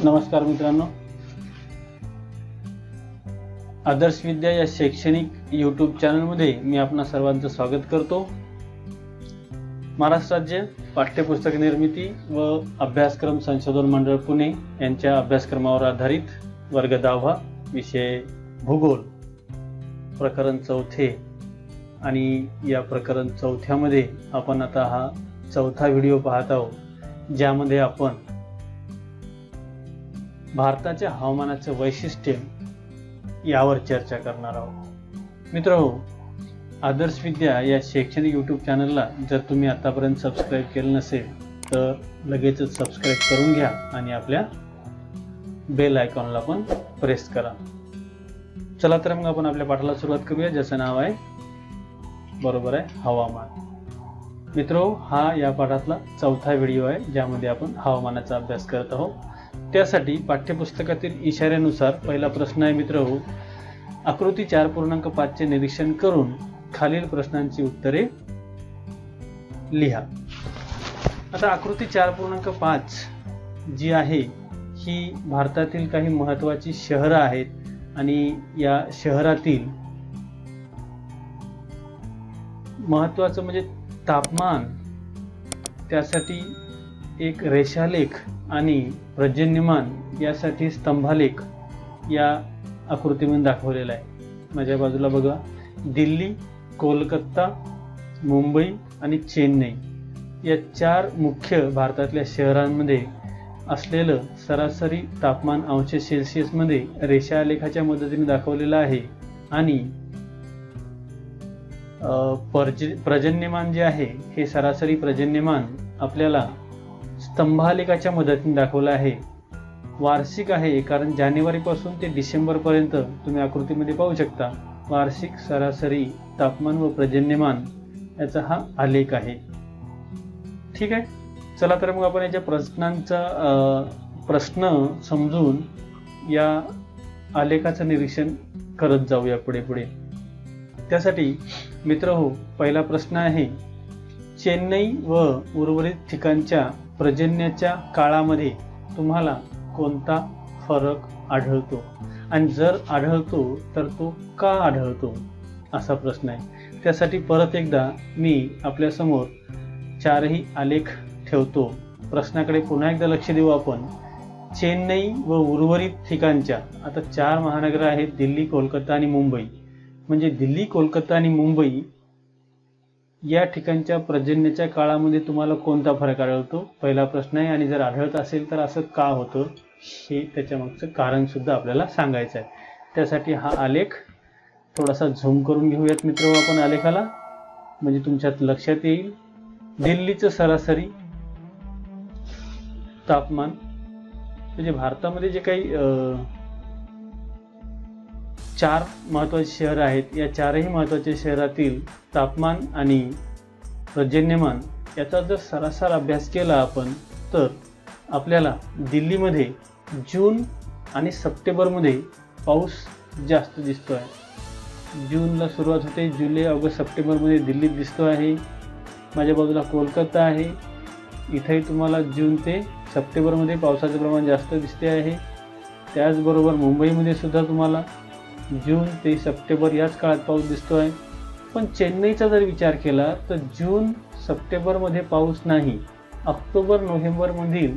नमस्कार मित्रांनो, आदर्श विद्या या शैक्षणिक यूट्यूब चॅनलमध्ये मी आपणा सर्वांचं स्वागत करतो। महाराष्ट्र राज्य पाठ्यपुस्तक निर्मिती व अभ्यासक्रम संशोधन मंडळ पुणे यांच्या अभ्यासक्रमावर आधारित वर्ग 10वा विषय भूगोल प्रकरण 4 आणि या प्रकरण 4मध्ये आपण आता हा 4था व्हिडिओ पाहत आहोत, ज्यामध्ये आपण भारताच्या हवामानाचे वैशिष्ट्य यावर चर्चा करणार आहोत। मित्रांनो, आदर्श विद्या या शैक्षणिक यूट्यूब चॅनलला जर तुम्ही आतापर्यंत सबस्क्राइब केलं नसेल तर लगेचच सबस्क्राइब करून घ्या आणि आपल्या बेल आयकॉनला पण प्रेस करा। चला तर मग आपण आपल्या पाठाला सुरुवात करूया, ज्याचं नाव आहे बरोबर आहे हवामान। मित्रो, हा या पाठातला 4था व्हिडिओ आहे, ज्यामध्ये आपण हवामानाचा अभ्यास करत आहोत। त्यासाठी पाठ्यपुस्तकातील इशाऱ्यानुसार पहिला प्रश्न आहे मित्रहो, आकृती 4.5 चे निरीक्षण करून खालील प्रश्नांची उत्तरे लिहा। आता आकृती 4.5 जी आहे ही भारतातील काही महत्त्वाची शहरं आहेत आणि या शहरातील महत्त्वाचं म्हणजे तापमान, त्यासाठी एक रेषालेख आणि पर्जन्यमान यासाठी स्तंभालेख या आकृतीमध्ये दाखवलेला आहे। माझ्या बाजूला बघा, दिल्ली, कोलकाता, मुंबई आणि चेन्नई या 4 मुख्य भारतातल्या शहरांमध्ये असलेलं सरासरी तापमान अंश सेल्सिअस मध्ये रेषालेखाच्या मदतीने दाखवलेलं आहे आणि पर्जन्यमान जे आहे हे सरासरी पर्जन्यमान आपल्याला स्तंभालेखाच्या मदतीने दाखवलं आहे। वार्षिक आहे, कारण जानेवारी पासून ते डिसेंबर पर्यंत तुम्ही आकृतीमध्ये पाहू शकता वार्षिक सरासरी तापमान व पर्जन्यमान याचा हा आलेख आहे। ठीक आहे, चला तर मग आपण याच्या प्रश्नांचा प्रश्न समजून या आलेखाचं निरीक्षण करत जाऊया पुढे। त्यासाठी मित्रहो, पहिला प्रश्न आहे, चेन्नई व उर्वरित ठिकाणच्या पर्जन्याच्या काळामध्ये तुम्हाला कोणता फरक आढळतो आणि जर आढळतो तर तो का आढळतो, असा प्रश्न आहे। त्यासाठी परत एकदा मी आपल्या समोर 4ही आलेख ठेवतो। प्रश्नाकडे पुन्हा एकदा लक्ष देऊ आपण। चेन्नई व उर्वरित ठिकाणच्या, आता 4 महानगर आहेत, दिल्ली, कोलकाता आणि मुंबई, म्हणजे दिल्ली, कोलकाता आणि मुंबई या ठिकाणच्या पर्जन्याच्या काळामध्ये तुम्हाला कोणता फरक आढळतो, पहिला प्रश्न आहे। आणि जर आढळत असेल तर असं का होतं हे त्याच्या मागचं कारण सुद्धा आपल्याला सांगायचं आहे। त्यासाठी हा आलेख थोडासा झूम करून घेऊयात मित्र आपण आलेखाला, म्हणजे तुमच्यात लक्षात येईल। दिल्लीचं सरासरी तापमान, म्हणजे भारतामध्ये जे काही 4 महत्त्वाचे शहर आहेत, या 4ही महत्त्वाच्या शहरातील तापमान आणि पर्जन्यमान याचा जर सरासर अभ्यास केला आपण तर आपल्याला दिल्लीमध्ये जून आणि सप्टेंबरमध्ये पाऊस जास्त दिसतो आहे। जूनला सुरुवात होते, जुलै, ऑगस्ट, सप्टेंबरमध्ये दिल्लीत दिसतो आहे। माझ्या बाजूला कोलकाता आहे, इथेही तुम्हाला जून ते सप्टेंबरमध्ये पावसाचे प्रमाण जास्त दिसते आहे। त्याचबरोबर मुंबईमध्ये सुद्धा तुम्हाला जून ते सप्टेंबर याच काळात पाऊस दिसतो आहे। पण चेन्नईचा जर विचार केला तर जून सप्टेंबरमध्ये पाऊस नाही, ऑक्टोबर नोव्हेंबर मधील,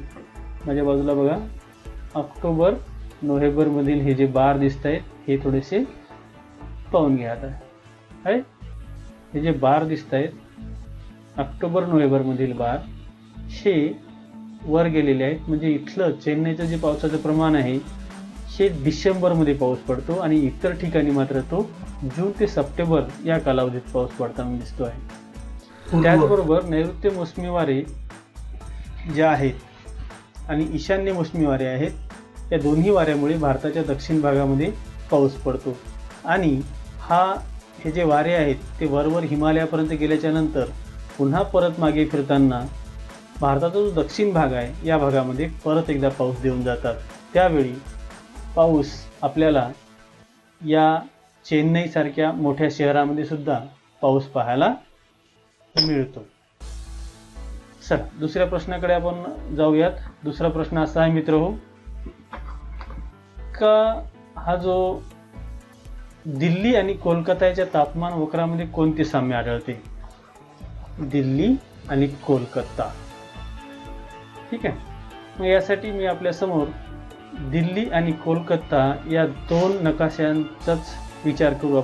माझ्या बाजूला बघा, ऑक्टोबर नोव्हेंबर मधील हे जे बार दिसत आहेत हे थोडेसे पाहून घ्या। आता आहे हे जे बार दिसत आहेत ऑक्टोबर नोव्हेंबर मधील बार हे वर गेलेले आहेत, म्हणजे इथलं चेन्नईचं जे पावसाचं प्रमाण आहे हे डिसेंबरमध्ये पाऊस पडतो आणि इतर ठिकाणी मात्र तो जून ते सप्टेंबर या कालावधीत पाऊस पडताना दिसतो आहे। त्याचबरोबर नैऋत्य मोसमी वारे जे आहेत आणि ईशान्य मोसमी वारे आहेत, या दोन्ही वाऱ्यामुळे भारताच्या दक्षिण भागामध्ये पाऊस पडतो आणि हे जे वारे आहेत ते वरवर हिमालयापर्यंत गेल्याच्या नंतर पुन्हा परत मागे फिरताना भारताचा जो दक्षिण भाग आहे या भागामध्ये परत एकदा पाऊस देऊन जातात। त्यावेळी पाऊस आपल्याला या चेन्नई सारख्या मोठ्या शहरामध्ये सुद्धा पाऊस पाहायला मिळतो। चला दुसऱ्या प्रश्नाकडे आपण जाऊयात। दुसरा प्रश्न असा आहे मित्रहो, नेमका हा जो दिल्ली आणि कोलकाताच्या तापमान वक्रामध्ये कोणते साम्य आढळते? दिल्ली आणि कोलकाता. ठीक आहे. मग यासाठी मी आपल्या समोर दिल्ली आणि कोलकाता या दोन नकाशांचाच विचार करू.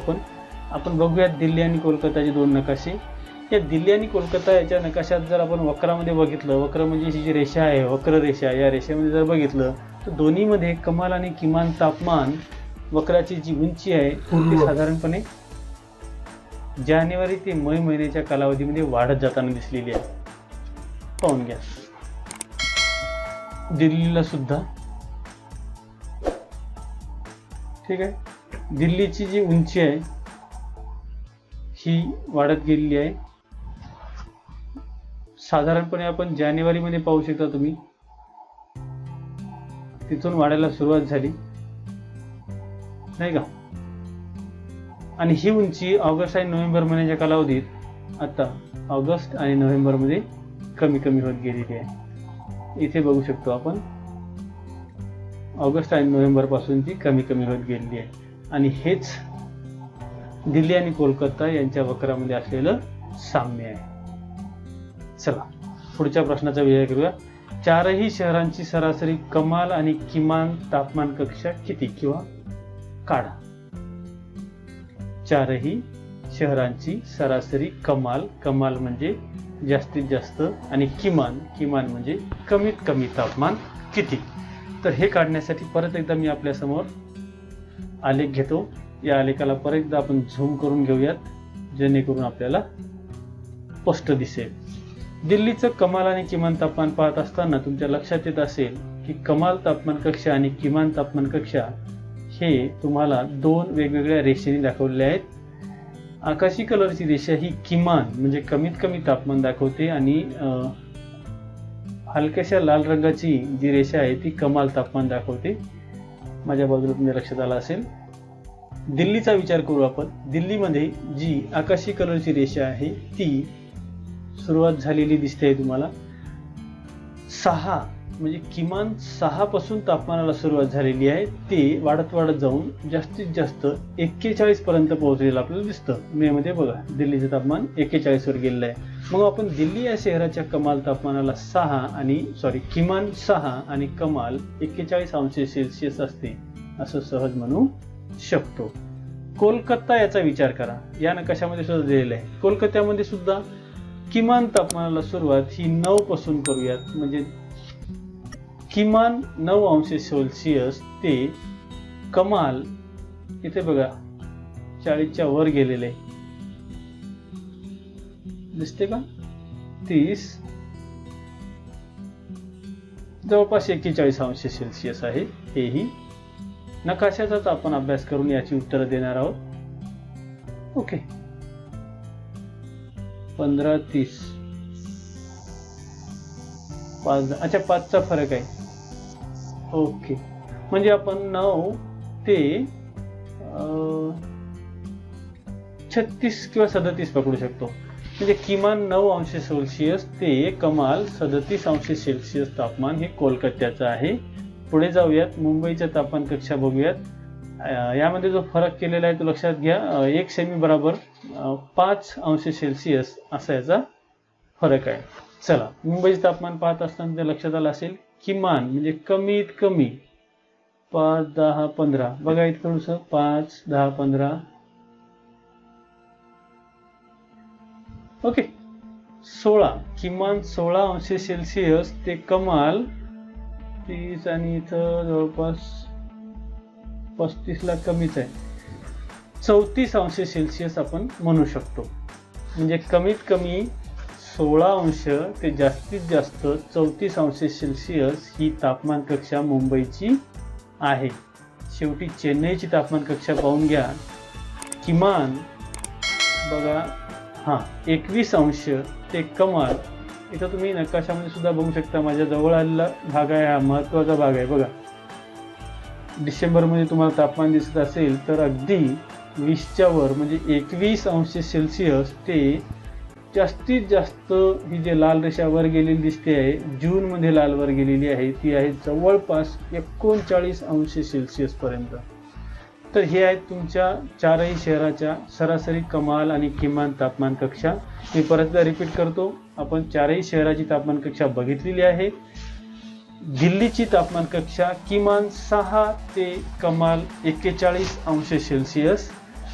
आपण बघूयात दिल्ली आणि कोलकाताचे दोन नकाशे. या दिल्ली आणि कोलकाता याच्या नकाशात जर आपण वक्रामध्ये बघितलं, वक्र म्हणजे ही जी रेषा आहे, वक्र रेषा, या रेषेमध्ये जर बघितलं तर दोन्हीमध्ये कमाल आणि किमान तापमान, वक्राची जी उंची आहे ती साधारणपणे जानेवारी ते मे महिन्याच्या कालावधीमध्ये वाढत जाताना दिसलेली आहे. पाहून घ्या. दिल्लीला सुद्धा ठीक आहे, दिल्लीची जी उंची आहे ही वाढत गेलेली आहे. साधारणपणे आपण जानेवारीमध्ये पाहू शकता तुम्ही, तिथून वाढायला सुरुवात झाली नाही का. आणि ही उंची ऑगस्ट आणि नोव्हेंबर महिन्याच्या कालावधीत आता ऑगस्ट आणि नोव्हेंबर मध्ये कमी कमी होत गेलेली आहे. इथे बघू शकतो आपण ऑगस्ट आणि नोव्हेंबर पासून ती कमी कमी होत गेलेली आहे. आणि हेच दिल्ली आणि कोलकाता यांच्या वक्रामध्ये असलेलं साम्य आहे. चला पुढच्या प्रश्नाचा विचार करूया. चारही शहरांची सरासरी कमाल आणि किमान तापमान कक्षा किती किंवा काढा. चारही शहरांची सरासरी कमाल म्हणजे जास्तीत जास्त आणि किमान म्हणजे कमीत कमी तापमान किती. तर हे काढण्यासाठी परत एकदा मी आपल्या समोर आलेख घेतो. या आलेखाला परत एकदा आपण झूम करून घेऊयात जेणेकरून आपल्याला स्पष्ट दिसेल. दिल्लीचं कमाल आणि किमान तापमान पाहत असताना तुमच्या लक्षात येत असेल की कमाल तापमान कक्षा आणि किमान तापमान कक्षा हे तुम्हाला दोन वेगवेगळ्या रेषेने दाखवलेले आहेत. आकाशी कलरची रेषा ही किमान म्हणजे कमीत कमी तापमान दाखवते आणि हलक्याशा लाल रंगाची जी रेषा आहे ती कमाल तापमान दाखवते. माझ्या बाजूला तुमच्या लक्षात आलं असेल. दिल्लीचा विचार करू आपण. दिल्लीमध्ये जी आकाशी कलरची रेषा आहे ती सुरुवात झालेली दिसते तुम्हाला 6 म्हणजे किमान 6 पासून तापमानाला सुरुवात झालेली आहे. ते वाढत जाऊन जास्तीत जास्त 41 पर्यंत पोहोचलेलं आपल्याला दिसतं. मे मध्ये बघा दिल्लीचं तापमान 41 वर गेलेलं आहे. मग आपण दिल्ली या शहराच्या कमाल तापमानाला किमान 6 आणि कमाल 41 अंश सेल्सिअस असते असं सहज म्हणू शकतो. कोलकाता याचा विचार करा. या नकाशामध्ये सुद्धा दिलेला आहे. कोलकात्यामध्ये सुद्धा किमान तापमानाला सुरुवात ही 9 पासून करूयात. म्हणजे किमान 9 अंश सेल्सिअस ते कमाल इथे बघा 40च्या वर गेलेले आहे. दिसते का? 30 जवळपास 41 अंश सेल्सिअस आहे. हेही नकाशाचाच आपण अभ्यास करून याची उत्तरं देणार आहोत. ओके. 15 30 5 अच्छा 5चा फरक आहे. ओके. म्हणजे आपण 9 ते 36 किंवा 37 पकडू शकतो. म्हणजे किमान 9 अंश सेल्सिअस ते कमाल 37 अंश सेल्सिअस तापमान हे कोलकात्याचं आहे. पुढे जाऊयात. मुंबईच्या तापमान कक्षा बघूयात. यामध्ये जो फरक केलेला आहे तो लक्षात घ्या. 1 सेमी बरोबर 5 अंश सेल्सिअस असा याचा फरक आहे. चला मुंबईचे तापमान पाहत असताना ते लक्षात आलं असेल किमान म्हणजे कमीत कमी 5 10 15 बघा इथं थोडंसं 5 10 15 ओके 16 किमान 16 अंश सेल्सिअस ते कमाल 30 आणि इथं जवळपास 35 ला कमीच आहे 34 अंश सेल्सिअस आपण म्हणू शकतो. म्हणजे कमीत कमी 16 अंश ते जास्तीत जास्त 34 अंश सेल्सिअस ही तापमान कक्षा मुंबईची आहे. शेवटी चेन्नईची तापमान कक्षा पाहून घ्या. किमान बघा 21 अंश ते कमाल इथं तुम्ही नकाशामध्ये सुद्धा बघू शकता. माझ्या जवळ आलेला भाग आहे हा महत्त्वाचा भाग आहे. बघा डिसेंबर मध्ये तुम्हाला तापमान दिसत असेल तर अगदी 20च्या वर म्हणजे 21 अंश सेल्सिअस ते जास्तीत जास्त ही जे लाल रेषा वर गेलेली दिसते आहे, जून मध्ये लाल वर गेलेली आहे, ती आहे जवळपास 39 अंश सेल्सिअस पर्यंत. तर हे आहेत तुमच्या चारही शहराच्या सरासरी कमाल आणि किमान तापमान कक्षा. मी परत रिपीट करतो, आपण चारही शहराची तापमान कक्षा बघितलेली आहे. दिल्लीची तापमान कक्षा किमान 6 ते कमाल 41 अंश सेल्सिअस,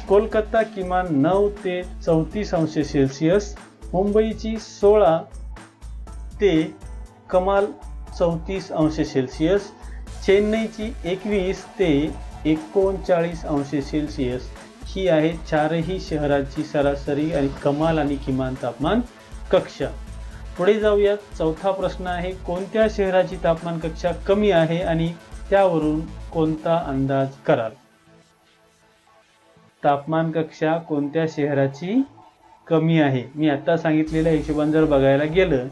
कोलकाता किमान 9 ते 34 अंश सेल्सिअस, मुंबईची 16 ते कमाल 34 अंश सेल्सिअस, चेन्नईची 21 ते 39 अंश सेल्सिअस. ही आहे चारही शहराची सरासरी आणि कमाल आणि किमान तापमान कक्षा. पुढे जाऊयात. चौथा प्रश्न आहे, कोणत्या शहराची तापमान कक्षा कमी आहे आणि त्यावरून कोणता अंदाज कराल? तापमान कक्षा कोणत्या शहराची कमी आहे? मी आता सांगितलेल्या हिशोबाने जर बघायला गेलं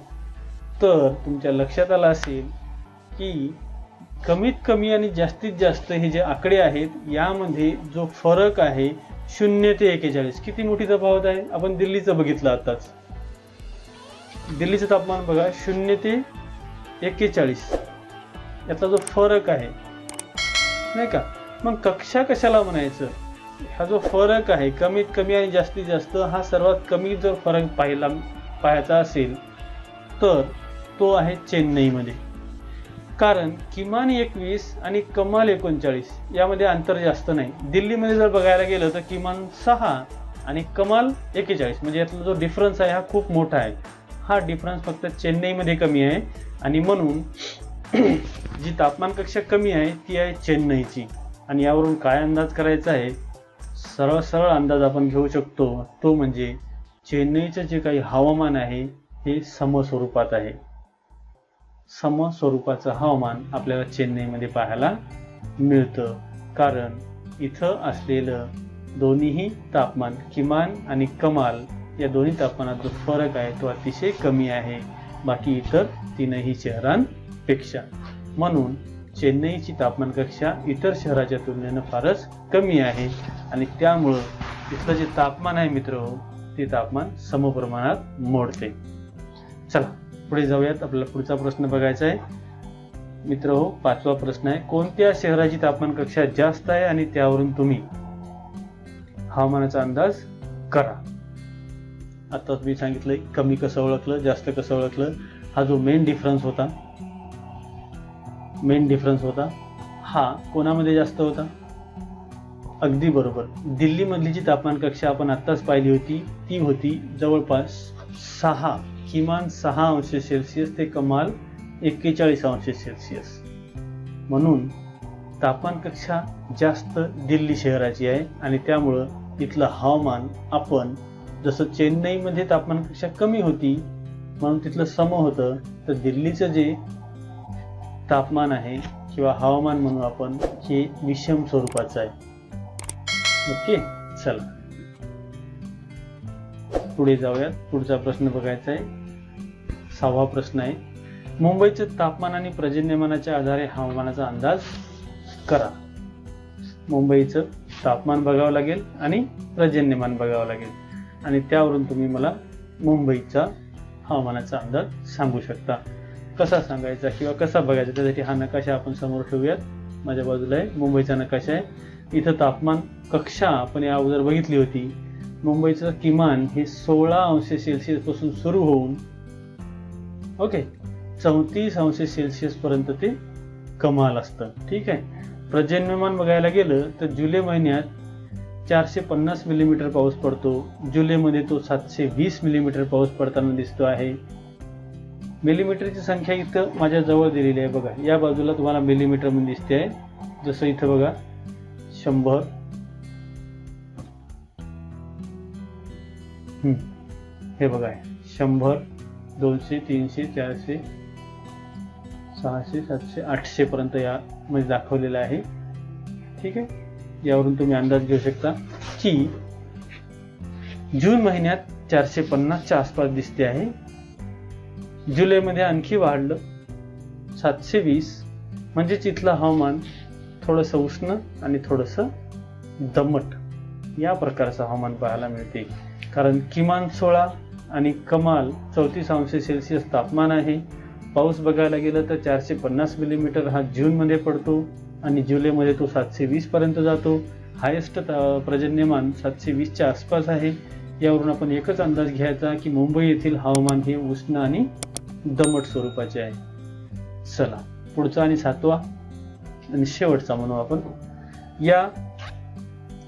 तर तुमच्या लक्षात आलं असेल की कमीत कमी आणि जास्तीत जास्त हे जे आकडे आहेत यामध्ये जो फरक आहे 0 ते 41, किती मोठी तफावत आहे. आपण दिल्लीचं बघितलं आताच. दिल्लीचं तापमान बघा 0 ते 41, यातला जो फरक आहे नाही का. मग कक्षा कशाला म्हणायचं? हा जो फरक आहे कमीत कमी आणि जास्तीत जास्त, हा सर्वात कमी जर फरक पाहायचा असेल तर तो आहे चेन्नईमध्ये. कारण किमान 21 आणि कमाल 39 यामध्ये अंतर जास्त नाही. दिल्लीमध्ये जर बघायला गेलं तर किमान 6 आणि कमाल 41, म्हणजे यातला जो डिफरन्स आहे हा खूप मोठा आहे. हा डिफरन्स फक्त चेन्नईमध्ये कमी आहे आणि म्हणून जी तापमान कक्षा कमी आहे ती आहे चेन्नईची. आणि यावरून काय अंदाज करायचा आहे? सरळ अंदाज आपण घेऊ शकतो, तो म्हणजे चेन्नईचं जे काही हवामान आहे हे समस्वरूपात आहे. समस्वरूपाचं हवामान आपल्याला चेन्नईमध्ये पाहायला मिळतं. कारण इथं असलेलं दोन्हीही तापमान किमान आणि कमाल या दोन्ही तापमानात जो फरक आहे तो अतिशय कमी आहे बाकी इतर तीनही शहरांपेक्षा. म्हणून चेन्नईची तापमान कक्षा इतर शहराच्या तुलनेनं फारच कमी आहे आणि त्यामुळं इथलं जे तापमान आहे मित्रहो ते तापमान समप्रमाणात मोडते. चला पुढे जाऊयात. आपल्याला पुढचा प्रश्न बघायचा आहे मित्रहो. 5वा प्रश्न आहे, कोणत्या शहराची तापमान कक्षा जास्त आहे आणि त्यावरून तुम्ही हवामानाचा अंदाज करा. आता तुम्ही सांगितलंय कमी कसं ओळखलं, जास्त कसं ओळखलं. हा जो मेन डिफरन्स होता हा कोणामध्ये जास्त होता? अगदी बरोबर, दिल्लीमधली जी तापमान कक्षा आपण आत्ताच पाहिली होती ती होती जवळपास 6 किमान 6 अंश सेल्सिअस ते कमाल 41 अंश सेल्सिअस. म्हणून तापमान कक्षा जास्त दिल्ली शहराची आहे आणि त्यामुळं इथलं हवामान आपण जसं चेन्नईमध्ये तापमान कक्षा कमी होती म्हणून तिथलं सम होतं, तर दिल्लीचं जे तापमान आहे किंवा हवामान म्हणू आपण हे विषम स्वरूपाचं आहे. ओके, चला पुढे जाऊयात. पुढचा प्रश्न बघायचा आहे. 6वा प्रश्न आहे, मुंबईचं तापमान आणि पर्जन्यमानाच्या आधारे हवामानाचा अंदाज करा. मुंबईचं तापमान बघावं लागेल आणि पर्जन्यमान बघावं लागेल आणि त्यावरून तुम्ही मला मुंबईचा हवामानाचा अंदाज सांगू शकता. कसा सांगायचा किंवा कसा बघायचा त्यासाठी हा नकाशा आपण समोर ठेवूयात. माझ्या बाजूला आहे मुंबईचा नकाशा आहे. इथं तापमान कक्षा आपण या अगोदर बघितली होती. मुंबईचं किमान हे 16 अंश सेल्सिअस पासून सुरू होऊन 34 अंश सेल्सिअस पर्यंत ते कमाल असतं. ठीक आहे. पर्जन्यमान बघायला गेलं तर जुलै महिन्यात 450 मिलीमीटर पाऊस पडतो. जुलैमध्ये तो 720 मिलीमीटर पाऊस पडताना दिसतो आहे. मिलीमीटरची संख्या इथं माझ्या जवळ दिलेली आहे बघा. या बाजूला तुम्हाला मिलीमीटर मध्ये दिसते आहे. जसं इथं बघा 100, हे बघा 100, 200, 300, 400, 600, 700, 800 पर्यंत या मध्ये दाखवलेलं आहे. ठीक आहे. यावरून तुम्ही अंदाज घेऊ शकता की जून महिन्यात 450च्या आसपास दिसते आहे. जुलैमध्ये आणखी वाढलं 720, म्हणजेच इथलं हवामान थोडंसं उष्ण आणि थोडंसं दमट या प्रकारचं हवामान पाहायला मिळते. कारण किमान 16 आणि कमाल 34°C तापमान आहे. पाऊस बघायला गेलं तर 450 मिलीमीटर हा जूनमध्ये पडतो आणि जुलैमध्ये तो 720 पर्यंत जातो. हायेस्ट पर्जन्यमान 720च्या आसपास आहे. यावरून आपण एकच अंदाज घ्यायचा की मुंबई येथील हवामान हे उष्ण आणि दमट स्वरूपाचे आहे. चला पुढचा आणि 7वा आणि शेवटचा म्हणू आपण. या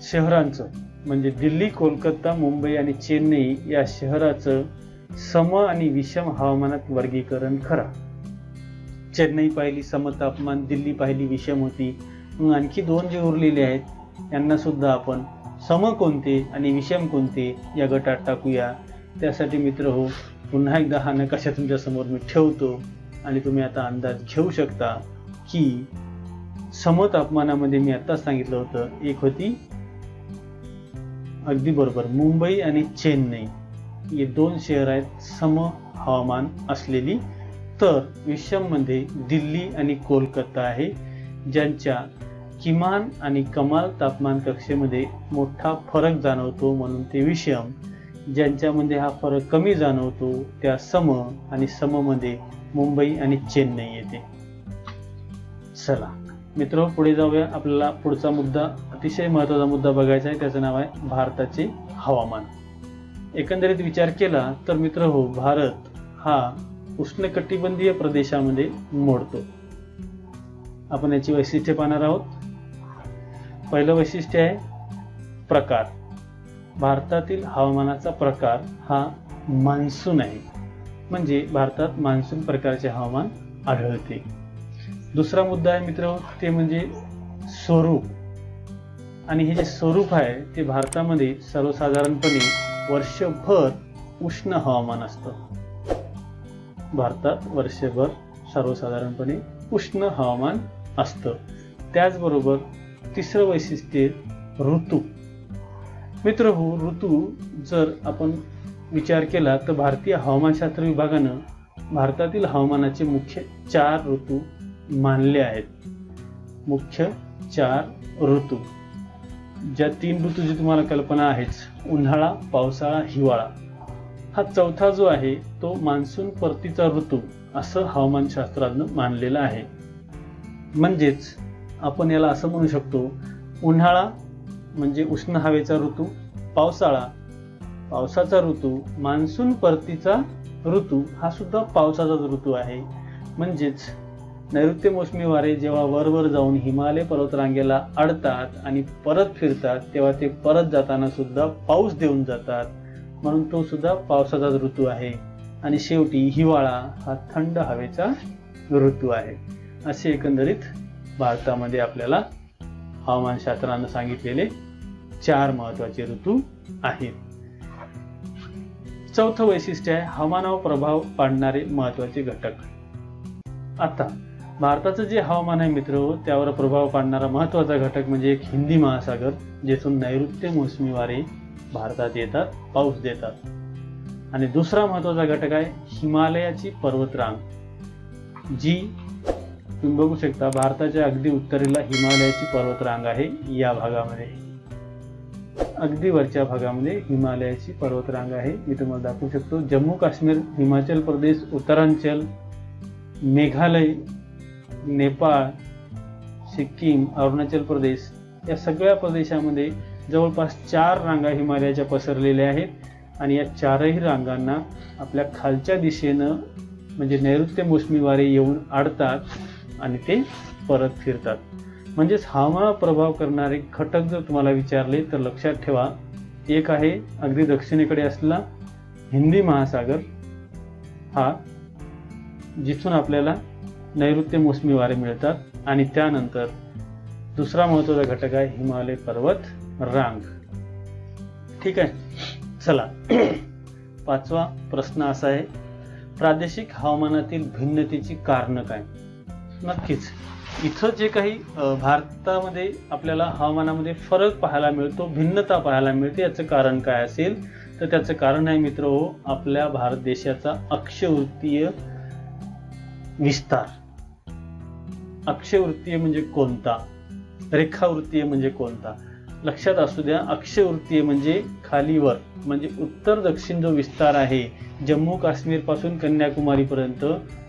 शहरांचं म्हणजे दिल्ली, कोलकाता, मुंबई आणि चेन्नई या शहराचं सम आणि विषम हवामानात वर्गीकरण करा. चेन्नई पाहिली सम तापमान, दिल्ली पाहिली विषम होती. मग आणखी 2 जे उरलेले आहेत यांना सुद्धा आपण सम कोणते आणि विषम कोणते या गटात टाकूया. त्यासाठी मित्र हो, पुन्हा एकदा हा नकाशा तुमच्या समोर मी ठेवतो आणि तुम्ही आता अंदाज घेऊ शकता की सम तापमानामध्ये मी आता सांगितलं होतं, एक होती अगदी बरोबर मुंबई आणि चेन्नई, हे 2 शहर आहेत सम हवामान असलेली. तर विषम मध्ये दिल्ली आणि कोलकाता आहे, ज्यांच्या किमान आणि कमाल तापमान कक्षेमध्ये मोठा फरक जाणवतो म्हणून ते विषम. ज्यांच्यामध्ये हा फरक कमी जाणवतो त्या सम आणि सम मध्ये मुंबई आणि चेन्नई येते. चला मित्र पुढे जाऊया. आपल्याला पुढचा मुद्दा अतिशय महत्त्वाचा मुद्दा बघायचा आहे. त्याचं नाव आहे भारताचे हवामान. एकंदरीत विचार केला तर मित्र हो, भारत हा उष्णकटिबंधीय प्रदेशामध्ये मोडतो. आपण याची वैशिष्ट्ये पाहणार आहोत. पहिलं वैशिष्ट्य आहे प्रकार. भारतातील हवामानाचा प्रकार हा मान्सून आहे, म्हणजे भारतात मान्सून प्रकारचे हवामान आढळते. दुसरा मुद्दा आहे मित्र, ते म्हणजे स्वरूप. आणि हे जे स्वरूप आहे ते भारतामध्ये सर्वसाधारणपणे वर्षभर उष्ण हवामान असतं. भारतात वर्षभर सर्वसाधारणपणे उष्ण हवामान असतं. त्याचबरोबर तिसरं वैशिष्ट्य ऋतू. मित्र हो, ऋतू जर आपण विचार केला तर भारतीय हवामानशास्त्र विभागानं भारतातील हवामानाचे मुख्य 4 ऋतू मानले आहेत. मुख्य 4 ऋतू, ज्या 3 ऋतूची तुम्हाला कल्पना आहेच, उन्हाळा, पावसाळा, हिवाळा. हा चौथा जो आहे तो मान्सून परतीचा ऋतू असं हवामानशास्त्रानं मानलेलं आहे. म्हणजेच आपण याला असं म्हणू शकतो, उन्हाळा म्हणजे उष्ण हवेचा ऋतू, पावसाळा पावसाचा ऋतू, मान्सून परतीचा ऋतू हा सुद्धा पावसाचाच ऋतू आहे. म्हणजेच नैऋत्य मोसमी वारे जेव्हा वरवर जाऊन हिमालय पर्वतरांगेला अडतात आणि परत फिरतात तेव्हा ते परत जाताना सुद्धा पाऊस देऊन जातात, म्हणून तो सुद्धा पावसाचाच ऋतू आहे. आणि शेवटी हिवाळा हा थंड हवेचा ऋतू आहे. असे एकंदरीत भारतामध्ये आपल्याला हवामानशास्त्रानं सांगितलेले 4 महत्त्वाचे ऋतू आहेत. चौथं वैशिष्ट्य आहे हवामानावर प्रभाव पाडणारे महत्त्वाचे घटक. आता भारताचं जे हवामान आहे मित्र, त्यावर प्रभाव पाडणारा महत्त्वाचा घटक म्हणजे एक हिंदी महासागर, जेथून नैऋत्य मोसमी वारे भारतात येतात, पाऊस देतात. आणि दुसरा महत्त्वाचा घटक आहे हिमालयाची पर्वतरांग, जी तुम्ही बघू शकता भारताच्या अगदी उत्तरेला हिमालयाची पर्वतरांग आहे. या भागामध्ये अगदी वरच्या भागामध्ये हिमालयाची पर्वतरांग आहे. मी तुम्हाला दाखवू शकतो. जम्मू काश्मीर, हिमाचल प्रदेश, उत्तरांचल, मेघालय, नेपाळ, सिक्कीम, अरुणाचल प्रदेश या सगळ्या प्रदेशामध्ये जवळपास 4 रांगा हिमालयाच्या पसरलेल्या आहेत. आणि या 4ही रांगांना आपल्या खालच्या दिशेनं म्हणजे नैऋत्य मोसमी वारे येऊन अडतात आणि ते परत फिरतात. म्हणजेच हवामानावर प्रभाव करणारे घटक जर तुम्हाला विचारले तर लक्षात ठेवा, एक आहे अगदी दक्षिणेकडे असलेला हिंदी महासागर, हा जिथून आपल्याला नैऋत्य मोसमी वारे मिळतात. आणि त्यानंतर दुसरा महत्त्वाचा घटक आहे हिमालय पर्वत रांग. ठीक आहे. चला 5वा प्रश्न असा आहे, प्रादेशिक हवामानातील भिन्नतेची कारणं काय. नक्कीच इथं जे काही भारतामध्ये आपल्याला हवामानामध्ये फरक पाहायला मिळतो, भिन्नता पाहायला मिळते, याचं कारण काय असेल तर त्याचं कारण आहे मित्र हो, आपल्या भारत देशाचा अक्षवृत्तीय विस्तार. अक्षवृत्तीय म्हणजे कोणता, रेखावृत्तीय म्हणजे कोणता, लक्षात असू द्या, अक्षवृत्तीय म्हणजे खालीवर, म्हणजे उत्तर दक्षिण जो विस्तार आहे जम्मू काश्मीर पासून कन्याकुमारी पर्यंत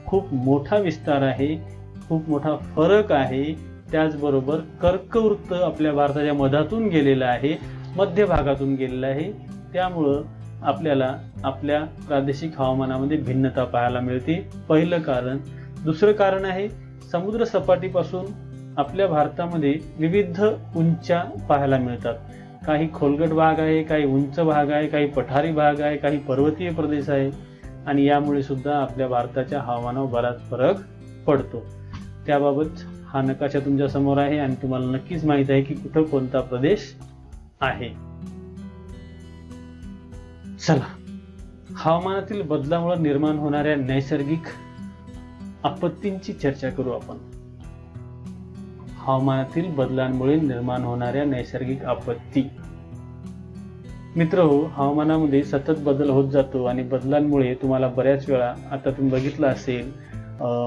खूप मोठा विस्तार आहे, खूप मोठा फरक आहे. त्याचबरोबर कर्कवृत्त आपल्या भारताच्या मधातून गेलेला आहे, मध्य भागातून गेलेला आहे. त्यामुळं आपल्याला आपल्या प्रादेशिक हवामानामध्ये भिन्नता पाहायला मिळते, पहिलं कारण. दुसरं कारण आहे समुद्र सपाटीपासून आपल्या भारतामध्ये विविध उंच्या पाहायला मिळतात. काही खोलगट भाग आहे, काही उंच भाग आहे, काही पठारी भाग आहे, काही पर्वतीय प्रदेश आहे आणि यामुळे सुद्धा आपल्या भारताच्या हवामानावर बराच फरक पडतो. त्याबाबत हा नकाशा तुमच्या समोर आहे आणि तुम्हाला नक्कीच माहित आहे की कुठं कोणता प्रदेश आहे. चला, हवामानातील बदलामुळे निर्माण होणाऱ्या नैसर्गिक आपत्तींची चर्चा करू आपण. हवामानातील बदलांमुळे निर्माण होणाऱ्या नैसर्गिक आपत्ती. मित्रहो, हवामानामध्ये सतत बदल होत जातो आणि बदलांमुळे तुम्हाला बऱ्याच वेळा, आता तुम्ही बघितलं असेल,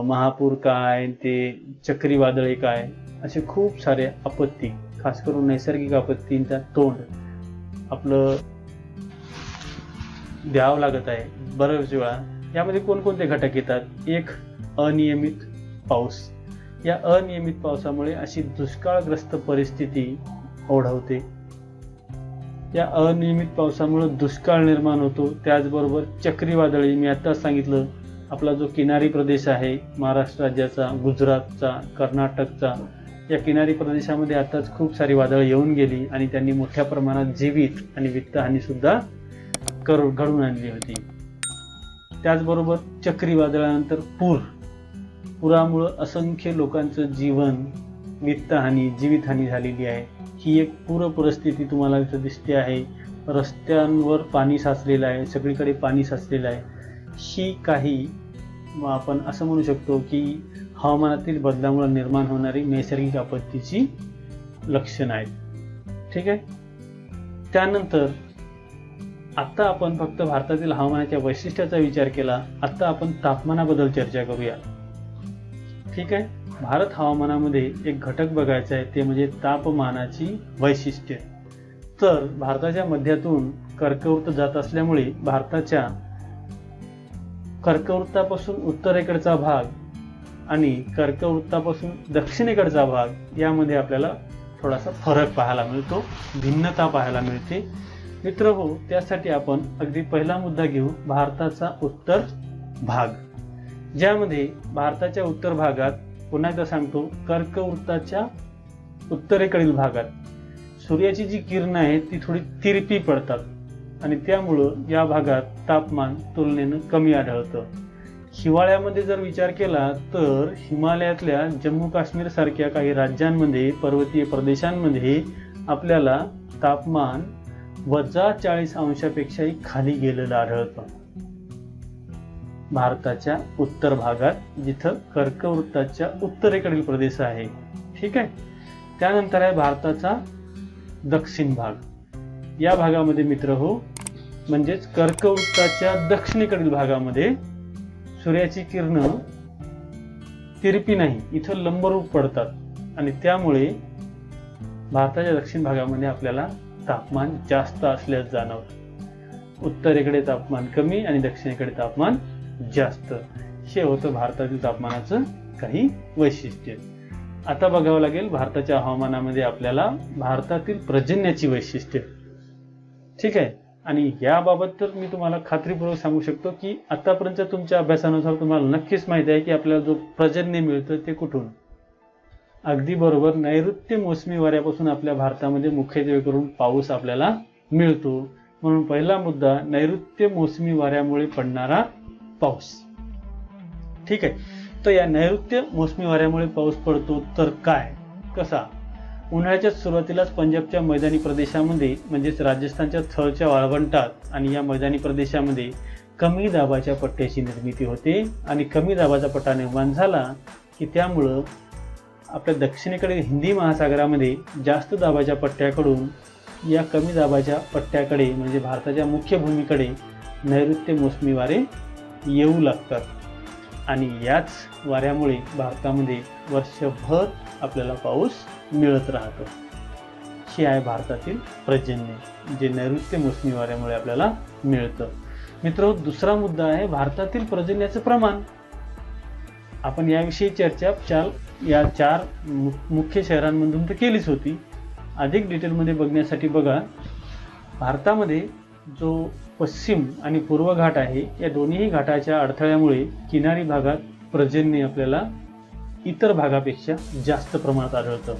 महापूर काय, ते चक्रीवादळे काय, असे खूप सारे आपत्ती, खास करून नैसर्गिक आपत्तींचा तोंड आपलं द्यावं लागत आहे बऱ्याच वेळा. यामध्ये कोणकोणते घटक येतात? एक, अनियमित पाऊस. या अनियमित पावसामुळे अशी दुष्काळग्रस्त परिस्थिती ओढवते. या अनियमित पावसामुळे दुष्काळ निर्माण होतो. त्याचबरोबर चक्रीवादळे, मी आताच सांगितलं, आपला जो किनारी प्रदेश आहे महाराष्ट्र राज्याचा, गुजरातचा, कर्नाटकचा, या किनारी प्रदेशामध्ये आताच खूप सारी वादळं येऊन गेली आणि त्यांनी मोठ्या प्रमाणात जीवित आणि वित्तहानी सुद्धा घडून आणली होती. त्याचबरोबर चक्रीवादळानंतर पुरामुळे असंख्य लोकांचं जीवन, वित्तहानी, जीवितहानी झालेली आहे. ही एक पूर परिस्थिती तुम्हाला इथं दिसते आहे. रस्त्यांवर पाणी साचलेलं आहे, सगळीकडे पाणी साचलेलं आहे. ही काही आपण असं म्हणू शकतो की हवामानातील बदलामुळे निर्माण होणारी नैसर्गिक आपत्तीची लक्षणं आहेत. ठीक आहे. त्यानंतर आता आपण फक्त भारतातील हवामानाच्या वैशिष्ट्याचा विचार केला. आता आपण तापमानाबद्दल चर्चा करूया. ठीक आहे. भारत हवामानामध्ये एक घटक बघायचा आहे, ते म्हणजे तापमानाची वैशिष्ट्ये. तर भारताच्या मध्यातून कर्कवृत्त जात असल्यामुळे भारताच्या कर्कवृत्तापासून उत्तरेकडचा भाग आणि कर्कवृत्तापासून दक्षिणेकडचा भाग यामध्ये आपल्याला थोडासा फरक पाहायला मिळतो, भिन्नता पाहायला मिळते. मित्रहो, त्यासाठी आपण अगदी पहिला मुद्दा घेऊ, भारताचा उत्तर भाग. ज्यामध्ये भारताच्या उत्तर भागात, पुन्हा एकदा सांगतो, कर्कवृत्ताच्या उत्तरेकडील भागात सूर्याची जी किरणं आहेत ती थोडी तिरपी पडतात आणि त्यामुळं या भागात तापमान तुलनेनं कमी आढळतं. हिवाळ्यामध्ये जर विचार केला तर हिमालयातल्या जम्मू काश्मीर सारख्या काही राज्यांमध्ये, पर्वतीय प्रदेशांमध्ये आपल्याला तापमान -40° खाली गेलेलं आढळतं. भारताच्या उत्तर भागात, जिथं कर्कवृत्ताच्या उत्तरेकडील प्रदेश आहे. ठीक आहे. त्यानंतर आहे भारताचा दक्षिण भाग. या भागामध्ये मित्रहो, म्हणजेच कर्कवृत्ताच्या दक्षिणेकडील भागामध्ये सूर्याची किरणं तिरपी नाही, इथं लंबरूप पडतात आणि त्यामुळे भारताच्या दक्षिण भागामध्ये आपल्याला तापमान जास्त असल्यास जाणवतं. उत्तरेकडे तापमान कमी आणि दक्षिणेकडे तापमान जास्त. हे होतं भारतातील तापमानाचं काही वैशिष्ट्य. आता बघावं लागेल भारताच्या हवामानामध्ये आपल्याला भारतातील पर्जन्याची वैशिष्ट्ये. ठीक आहे. आणि याबाबत तर मी तुम्हाला खात्रीपूर्वक सांगू शकतो की आतापर्यंत तुमच्या अभ्यासानुसार तुम्हाला नक्कीच माहिती आहे की आपल्याला जो पर्जन्य मिळतं ते कुठून. अगदी बरोबर, नैऋत्य मोसमी वाऱ्यापासून आपल्या भारतामध्ये मुख्यत्वे करून पाऊस आपल्याला मिळतो. म्हणून पहिला मुद्दा, नैऋत्य मोसमी वाऱ्यामुळे पडणारा पाऊस. ठीक आहे. तर या नैऋत्य मोसमी वाऱ्यामुळे पाऊस पडतो तर काय, कसा? उन्हाळ्याच्या सुरुवातीलाच पंजाबच्या मैदानी प्रदेशामध्ये, म्हणजेच राजस्थानच्या थळच्या वाळवंटात आणि या मैदानी प्रदेशामध्ये कमी दाबाच्या पट्ट्याची निर्मिती होते आणि कमी दाबाचा पट्टा निर्माण झाला की त्यामुळं आपल्या दक्षिणेकडे हिंदी महासागरामध्ये जास्त दाबाच्या पट्ट्याकडून या कमी दाबाच्या पट्ट्याकडे, म्हणजे भारताच्या मुख्य भूमीकडे नैऋत्य मोसमी वारे येऊ लागतात आणि याच वाऱ्यामुळे भारतामध्ये वर्षभर आपल्याला पाऊस मिळत राहतो. हे आहे भारतातील पर्जन्य, जे नैऋत्य मोसमी वाऱ्यामुळे आपल्याला मिळतं. मित्र, दुसरा मुद्दा आहे भारतातील पर्जन्याचं प्रमाण. आपण याविषयी चर्चा या चार मुख्य शहरांमधून तर केलीच होती. अधिक डिटेलमध्ये बघण्यासाठी बघा, भारतामध्ये जो पश्चिम आणि पूर्व घाट आहे, या दोन्ही घाटाच्या अडथळ्यामुळे किनारी भागात पर्जन्य आपल्याला इतर भागापेक्षा जास्त प्रमाणात आढळतं.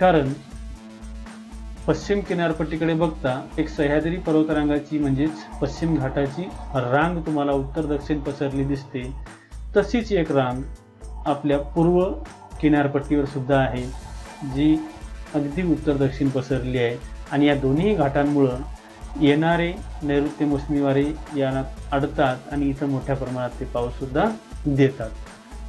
कारण पश्चिम किनारपट्टीकडे बघता एक सह्याद्री पर्वतरांगाची म्हणजेच पश्चिम घाटाची रांग तुम्हाला उत्तर दक्षिण पसरली दिसते. तशीच एक रांग आपल्या पूर्व किनारपट्टीवर सुद्धा आहे, जी अगदी उत्तर दक्षिण पसरली आहे. आणि या दोन्ही घाटांमुळं येणारे नैऋत्य मोसमी वारे यांना अडतात आणि इथं मोठ्या प्रमाणात ते पाऊस सुद्धा देतात.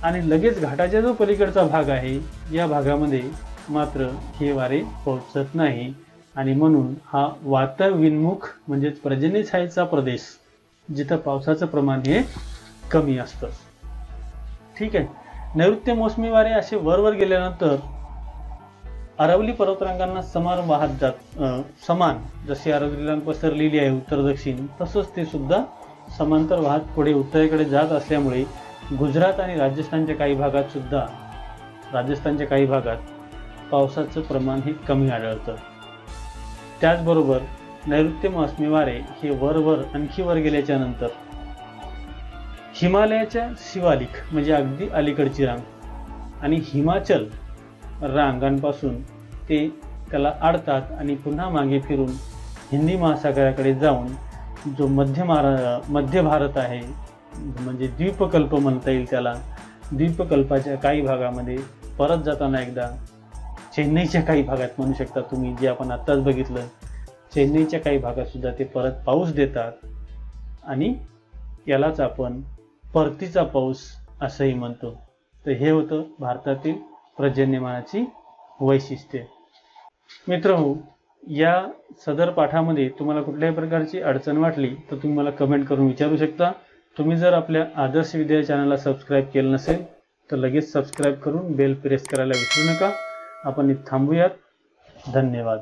आणि लगेच घाटाच्या जो पलीकडचा भाग आहे, या भागामध्ये मात्र हे वारे पोहोचत नाही. आणि म्हणून हा वाताविन्मुख म्हणजेच पर्जन्य छायेचा प्रदेश, जिथं पावसाचं प्रमाण हे कमी असतं. ठीक आहे. नैऋत्य मोसमी वारे असे वरवर गेल्यानंतर अरवली पर्वतरांगांना समान वाहत जात, समान जशी अरवली रांग पसरलेली आहे उत्तर दक्षिण, तसंच ते सुद्धा समांतर वाहत पुढे उत्तरेकडे जात असल्यामुळे गुजरात आणि राजस्थानच्या काही भागात पावसाचं प्रमाण हे कमी आढळतं. त्याचबरोबर नैऋत्य मोसमी वारे हे आणखी वर गेल्याच्या नंतर हिमालयाच्या शिवालिक म्हणजे अगदी अलीकडची रांग आणि हिमाचल रांगांपासून ते त्याला अडतात आणि पुन्हा मागे फिरून हिंदी महासागराकडे जाऊन जो मध्य भारत आहे, म्हणजे द्वीपकल्प म्हणता येईल त्याला, द्वीपकल्पाच्या काही भागामध्ये परत जाताना एकदा चेन्नईच्या काही भागात म्हणू शकता तुम्ही, जे आपण आत्ताच बघितलं, चेन्नईच्या काही भागात सुद्धा ते परत पाऊस देतात. आणि यालाच आपण परतीचा पाऊस असंही म्हणतो. तर हे होतं भारतातील पर्जन्यमानाची वैशिष्ट्ये. मित्रहो, या सदर पाठामध्ये तुम्हाला कुठल्याही प्रकारची अडचण वाटली तर तुम्ही मला कमेंट करून विचारू शकता. तुम्ही जर आपल्या आदर्श विद्या चॅनलला सबस्क्राईब केलं नसेल तर लगेच सबस्क्राईब करून बेल प्रेस करायला विसरू नका. आपण इथे थांबूयात. धन्यवाद.